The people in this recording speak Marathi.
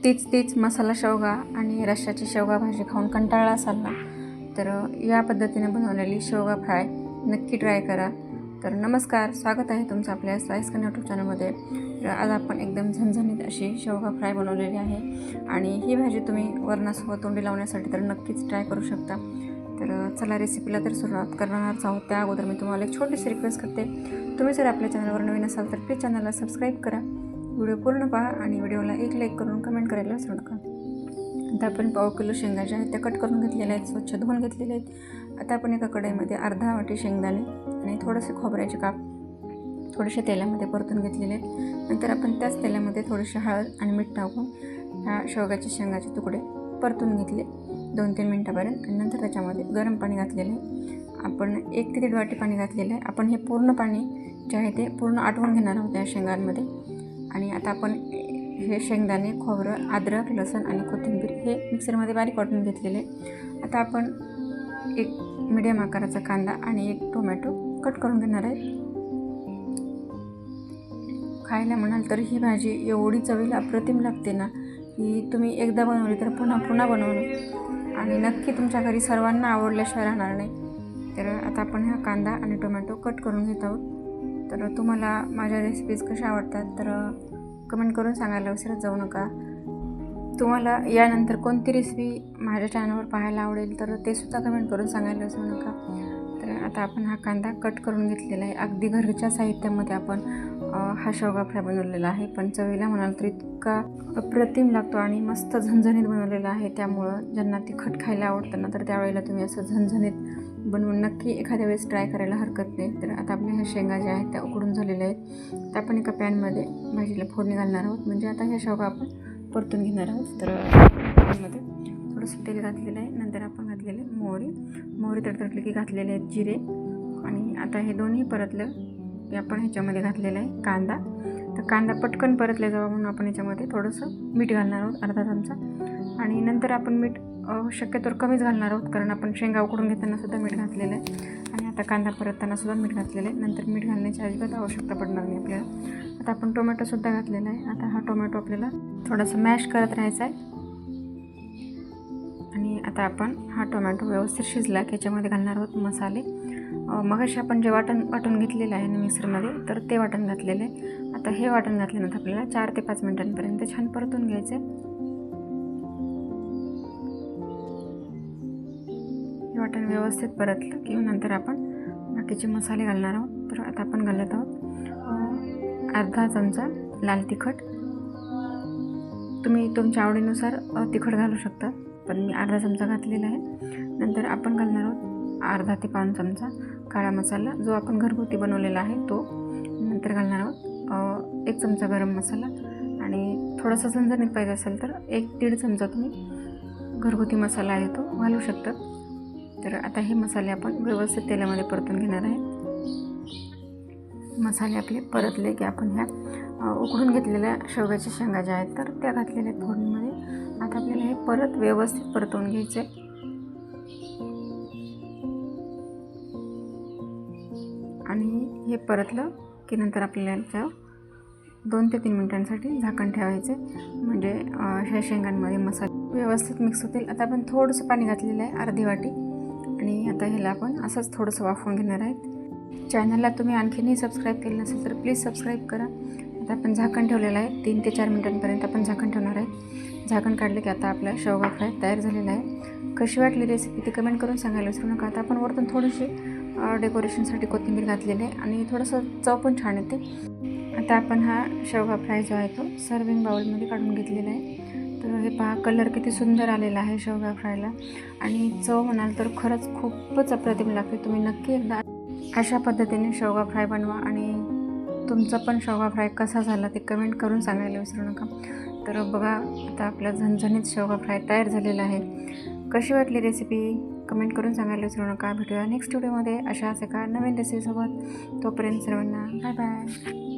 तीच मसाला शेवगा आणि रश्श्याची शेवगा भाजी खाऊन कंटाळला असाल ना, तर या पद्धतीने बनवलेली शेवगा फ्राय नक्की ट्राय करा. तर नमस्कार, स्वागत आहे तुमचं आपल्या स्लाइस कन यूट्यूब चॅनलमध्ये. तर आज आपण एकदम झणझणीत अशी शेवगा फ्राय बनवलेली आहे आणि ही भाजी तुम्ही वरणासोबत तोंडी लावण्यासाठी तर नक्कीच ट्राय करू शकता. तर चला रेसिपीला तर सुरुवात करणारच आहोत. त्या अगोदर मी तुम्हाला एक छोटीशी रिक्वेस्ट करते. तुम्ही जर आपल्या चॅनलवर नवीन असाल तर प्लीज चॅनलला सबस्क्राईब करा, व्हिडिओ पूर्ण पहा आणि व्हिडिओला एक लाईक करून कमेंट करायला विसरू नका. आता आपण 1.5 किलो शेंगा ज्या आहेत त्या कट करून घेतलेल्या आहेत, स्वच्छ धुवून घेतलेले आहेत. आता आपण एका कढईमध्ये अर्धा वाटी शेंगदाणे आणि थोडेसे खोबऱ्याचे काप थोडेसे तेलामध्ये परतून घेतलेले आहेत. नंतर आपण त्याच तेलामध्ये थोडीशी हळद आणि मीठ टाकून ह्या शेवगाचे शेंगाचे तुकडे परतून घेतले 2-3 मिनटापर्यंत. आणि नंतर त्याच्यामध्ये गरम पाणी घातलेलं आहे. आपण 1 ते 1.5 वाटी पाणी घातलेलं आहे. आपण हे पूर्ण पाणी जे आहे ते पूर्ण आटवून घेणार आहोत या शेंगांमध्ये. आणि आता आपण हे शेंगदाणे, खोबरं, अद्रक, लसूण आणि कोथिंबीर हे मिक्सरमध्ये बारीक वाटून घेतलेले. आता आपण एक मीडियम आकाराचा कांदा आणि एक टोमॅटो कट करून घेणार आहे. खायला म्हणाल तर ही भाजी एवढी चवीला अप्रतिम लागते ना, की तुम्ही एकदा बनवली तर पुन्हा बनवून आणि नक्की तुमच्या घरी सर्वांना आवडल्याशिवाय राहणार नाही. तर आता आपण हा कांदा आणि टोमॅटो कट करून घेत आहोत. तर तुम्हाला माझ्या रेसिपीज कशा आवडतात तर कमेंट करून सांगायला विसरत जाऊ नका. तुम्हाला यानंतर कोणती रेसिपी माझ्या चॅनलवर पाहायला आवडेल तर ते सुद्धा कमेंट करून सांगायला विसरू नका. तर आता आपण हा कांदा कट करून घेतलेला आहे. अगदी घरच्या साहित्यामध्ये आपण हा शेवगा फ्राय बनवलेला आहे. पण चवीला म्हणाल तर इतका अप्रतिम लागतो आणि मस्त झणझणीत बनवलेला आहे. त्यामुळं ज्यांना तिखट खायला आवडतं ना, तर त्यावेळेला तुम्ही असं झणझणीत बनवून नक्की एखाद्या वेळेस ट्राय करायला हरकत नाही. तर आता आपल्या ह्या शेंगा ज्या आहेत त्या उकडून झालेल्या आहेत. तर आपण एका पॅनमध्ये भाजीला फोडणी घालणार आहोत. म्हणजे आता ह्या शेवगा आपण परतून घेणार आहोत. तर पॅनमध्ये थोडंसं तेल घातलेलं आहे. नंतर आपण घातलेले मोहरी तडतडली की घातलेले आहेत जिरे. आणि आता हे दोन्ही परतलं की आपण ह्याच्यामध्ये घातलेलं आहे कांदा. तर कांदा पटकन परतले जावा म्हणून आपण ह्याच्यामध्ये थोडंसं मीठ घालणार आहोत, अर्धा चमचा. आणि नंतर आपण मीठ शक्यतोवर कमीच घालणार आहोत, कारण आपण शेंगा उकडून घेताना सुद्धा मीठ घातलेलं आहे. आणि आता कांदा परतताना सुद्धा मीठ घातलेलं आहे. नंतर मीठ घालण्याची अजिबात आवश्यकता पडणार नाही आपल्याला. आता आपण टोमॅटोसुद्धा घातलेला आहे. आता हा टोमॅटो आपल्याला थोडासा मॅश करत राहायचा आहे. आणि आता आपण हा टोमॅटो व्यवस्थित शिजला की याच्यामध्ये घालणार आहोत मसाले. मगाशी आपण जे वाटून घेतलेलं आहे ना मिक्सरमध्ये, तर ते वाटण घातलेलं आहे. आता हे वाटण घातल्यानंतर आपल्याला 4 ते 5 मिनिटांपर्यंत छान परतून घ्यायचं आहे. हे वाटण व्यवस्थित परतलं की नंतर आपण बाकीचे मसाले घालणार आहोत. तर आता आपण घालत आहोत अर्धा चमचा लाल तिखट. तुम्ही तुमच्या आवडीनुसार तिखट घालू शकता, पण मी अर्धा चमचा घातलेला आहे. नंतर आपण घालणार आहोत अर्धा ते पाऊण चमचा काळा मसाला, जो आपण घरगुती बनवलेला आहे तो. नंतर घालणार आहोत 1 चमचा गरम मसाला. आणि थोडंसं झणझणीत पाहिजे असेल तर 1-1.5 चमचा तुम्ही घरगुती मसाला आहे तो घालू शकता. तर आता हे मसाले आपण व्यवस्थित तेलामध्ये परतून घेणार आहे. मसाले आपले परतले की आपण ह्या उकडून घेतलेल्या शेवग्याच्या शेंगा ज्या आहेत तर त्या घातलेल्या आहेत फोडणीमध्ये. आता आपल्याला हे परत व्यवस्थित परतवून घ्यायचे. आणि हे परतलं की नंतर आपल्याला याच्यावर 2 ते 3 मिनिटांसाठी झाकण ठेवायचे, म्हणजे ह्या शेंगांमध्ये मसाले व्यवस्थित मिक्स होतील. आता आपण थोडंसं पाणी घातलेलं आहे, अर्धी वाटी. आणि आता ह्याला आपण असंच थोडंसं वाफवून घेणार आहेत. चॅनलला तुम्ही आणखीनही सबस्क्राईब केलं नसेल तर प्लीज सबस्क्राईब करा. आता आपण झाकण ठेवलेलं आहे. 3 ते 4 मिनिटांपर्यंत आपण झाकण ठेवणार आहे. झाकण काढलं की आता आपला शेवगा फ्राय तयार झालेला आहे. कशी वाटली रेसिपी ती कमेंट करून सांगायला विसरू नका. आता आपण वरतून थोडीशी डेकोरेशनसाठी कोथिंबीर घातलेली आहे आणि थोडंसं चव पण छान येते. आता आपण हा शेवगा फ्राय जो आहे तो सर्विंग बाउलमध्ये काढून घेतलेला आहे. तर हे पहा, कलर किती सुंदर आलेला आहे शेवगा फ्रायला. आणि चव म्हणाल तर खरंच खूपच अप्रतिम लागते. तुम्ही नक्की एकदा अशा पद्धतीने शेवगा फ्राय बनवा आणि तुमचा पण शेवगा फ्राय कसा झाला ते कमेंट करून सांगायला विसरू नका. तर बघा, आता आपला झणझणीत शेवगा फ्राय तयार झालेला आहे. कशी वाटली रेसिपी कमेंट करून सांगायला विसरू नका. भेटूया नेक्स्ट व्हिडिओमध्ये अशाच एका नवीन रेसिपीसोबत. तोपर्यंत सर्वांना बाय बाय.